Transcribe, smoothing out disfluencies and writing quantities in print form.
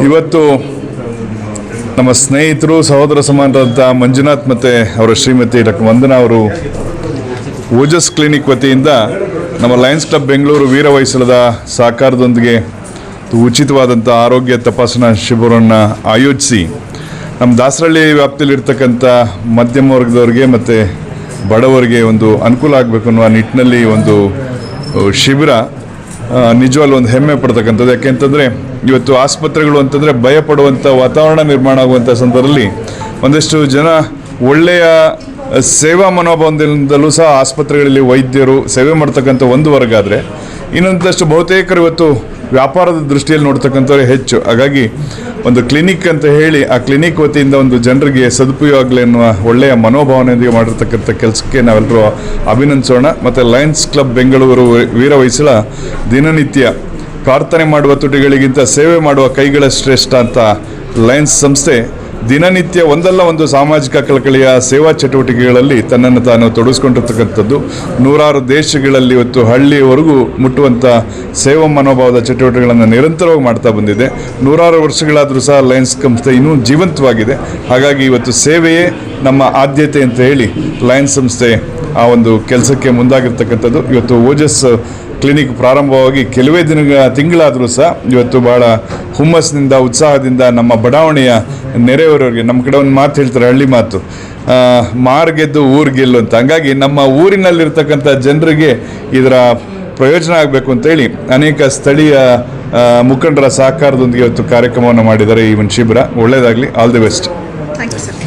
ಇವತ್ತು ನಮ್ಮ ಸ್ನೇಹಿತರು ಸಹೋದರ ಸಮಾನರಾದಂಥ ಮಂಜುನಾಥ್ ಮತ್ತು ಅವರ ಶ್ರೀಮತಿ ಡಾಕ್ಟರ್ ವಂದನಾ ಅವರು ಓಜಸ್ ಕ್ಲಿನಿಕ್ ವತಿಯಿಂದ ನಮ್ಮ ಲಯನ್ಸ್ ಕ್ಲಬ್ ಬೆಂಗಳೂರು ವೀರವೈಸಳದ ಸಹಕಾರದೊಂದಿಗೆ ಉಚಿತವಾದಂಥ ಆರೋಗ್ಯ ತಪಾಸಣಾ ಶಿಬಿರವನ್ನು ಆಯೋಜಿಸಿ ನಮ್ಮ ದಾಸರಳ್ಳಿ ವ್ಯಾಪ್ತಿಯಲ್ಲಿರ್ತಕ್ಕಂಥ ಮಧ್ಯಮ ವರ್ಗದವರಿಗೆ ಮತ್ತು ಬಡವರಿಗೆ ಒಂದು ಅನುಕೂಲ ಆಗಬೇಕು ಅನ್ನುವ ನಿಟ್ಟಿನಲ್ಲಿ ಒಂದು ಶಿಬಿರ ನಿಜವಾಗ್ಲೂ ಒಂದು ಹೆಮ್ಮೆ ಪಡ್ತಕ್ಕಂಥದ್ದು. ಯಾಕೆಂತಂದರೆ ಇವತ್ತು ಆಸ್ಪತ್ರೆಗಳು ಅಂತಂದರೆ ಭಯಪಡುವಂಥ ವಾತಾವರಣ ನಿರ್ಮಾಣ ಆಗುವಂಥ ಸಂದರ್ಭದಲ್ಲಿ ಒಂದಷ್ಟು ಜನ ಒಳ್ಳೆಯ ಸೇವಾ ಮನೋಭಾವದಿಂದಲೂ ಸಹ ಆಸ್ಪತ್ರೆಗಳಲ್ಲಿ ವೈದ್ಯರು ಸೇವೆ ಮಾಡ್ತಕ್ಕಂಥ ಒಂದು ವರ್ಗ ಆದರೆ ಇನ್ನೊಂದಷ್ಟು ಬಹುತೇಕರು ಇವತ್ತು ವ್ಯಾಪಾರದ ದೃಷ್ಟಿಯಲ್ಲಿ ನೋಡ್ತಕ್ಕಂಥವ್ರೆ ಹೆಚ್ಚು. ಹಾಗಾಗಿ ಒಂದು ಕ್ಲಿನಿಕ್ ಅಂತ ಹೇಳಿ ಆ ಕ್ಲಿನಿಕ್ ವತಿಯಿಂದ ಒಂದು ಜನರಿಗೆ ಸದುಪಯೋಗ ಆಗಲಿ ಎನ್ನುವ ಒಳ್ಳೆಯ ಮನೋಭಾವನೆಯೊಂದಿಗೆ ಮಾಡಿರ್ತಕ್ಕಂಥ ಕೆಲಸಕ್ಕೆ ನಾವೆಲ್ಲರೂ ಅಭಿನಂದಿಸೋಣ. ಮತ್ತು ಲಯನ್ಸ್ ಕ್ಲಬ್ ಬೆಂಗಳೂರು ವೀರವೈಸಳ ದಿನನಿತ್ಯ ಪ್ರಾರ್ಥನೆ ಮಾಡುವ ತುಟಿಗಳಿಗಿಂತ ಸೇವೆ ಮಾಡುವ ಕೈಗಳ ಶ್ರೇಷ್ಠ ಅಂತ ಲಯನ್ಸ್ ಸಂಸ್ಥೆ ದಿನನಿತ್ಯ ಒಂದಲ್ಲ ಒಂದು ಸಾಮಾಜಿಕ ಕಳಕಳಿಯ ಸೇವಾ ಚಟುವಟಿಕೆಗಳಲ್ಲಿ ತನ್ನನ್ನು ತಾನು ತೊಡಗಿಸ್ಕೊಂಡಿರ್ತಕ್ಕಂಥದ್ದು. ನೂರಾರು ದೇಶಗಳಲ್ಲಿ ಇವತ್ತು ಹಳ್ಳಿಯವರೆಗೂ ಮುಟ್ಟುವಂಥ ಸೇವಾ ಮನೋಭಾವದ ಚಟುವಟಿಕೆಗಳನ್ನು ನಿರಂತರವಾಗಿ ಮಾಡ್ತಾ ಬಂದಿದೆ. ನೂರಾರು ವರ್ಷಗಳಾದರೂ ಸಹ ಲಯನ್ಸ್ ಸಂಸ್ಥೆ ಇನ್ನೂ ಜೀವಂತವಾಗಿದೆ. ಹಾಗಾಗಿ ಇವತ್ತು ಸೇವೆಯೇ ನಮ್ಮ ಆದ್ಯತೆ ಅಂತ ಹೇಳಿ ಲಯನ್ಸ್ ಸಂಸ್ಥೆ ಆ ಒಂದು ಕೆಲಸಕ್ಕೆ ಮುಂದಾಗಿರ್ತಕ್ಕಂಥದ್ದು. ಇವತ್ತು ಓಜಸ್ ಕ್ಲಿನಿಕ್ ಪ್ರಾರಂಭವಾಗಿ ಕೆಲವೇ ತಿಂಗಳಾದರೂ ಸಹ ಇವತ್ತು ಭಾಳ ಹುಮ್ಮಸ್ಸಿನಿಂದ ಉತ್ಸಾಹದಿಂದ ನಮ್ಮ ಬಡಾವಣೆಯ ನೆರೆಯವರವರಿಗೆ, ನಮ್ಮ ಕಡೆ ಒಂದು ಮಾತು ಹೇಳ್ತಾರೆ, ಹಳ್ಳಿ ಮಾತು, ಮಾರ್ಗೆದ್ದು ಊರು ಗೆಲ್ಲು ಅಂತ. ಹಂಗಾಗಿ ನಮ್ಮ ಊರಿನಲ್ಲಿರ್ತಕ್ಕಂಥ ಜನರಿಗೆ ಇದರ ಪ್ರಯೋಜನ ಆಗಬೇಕು ಅಂತೇಳಿ ಅನೇಕ ಸ್ಥಳೀಯ ಮುಖಂಡರ ಸಹಕಾರದೊಂದಿಗೆ ಇವತ್ತು ಕಾರ್ಯಕ್ರಮವನ್ನು ಮಾಡಿದ್ದಾರೆ. ಈ ಒಂದು ಶಿಬಿರ ಒಳ್ಳೆಯದಾಗಲಿ. All the best. Thank you sir.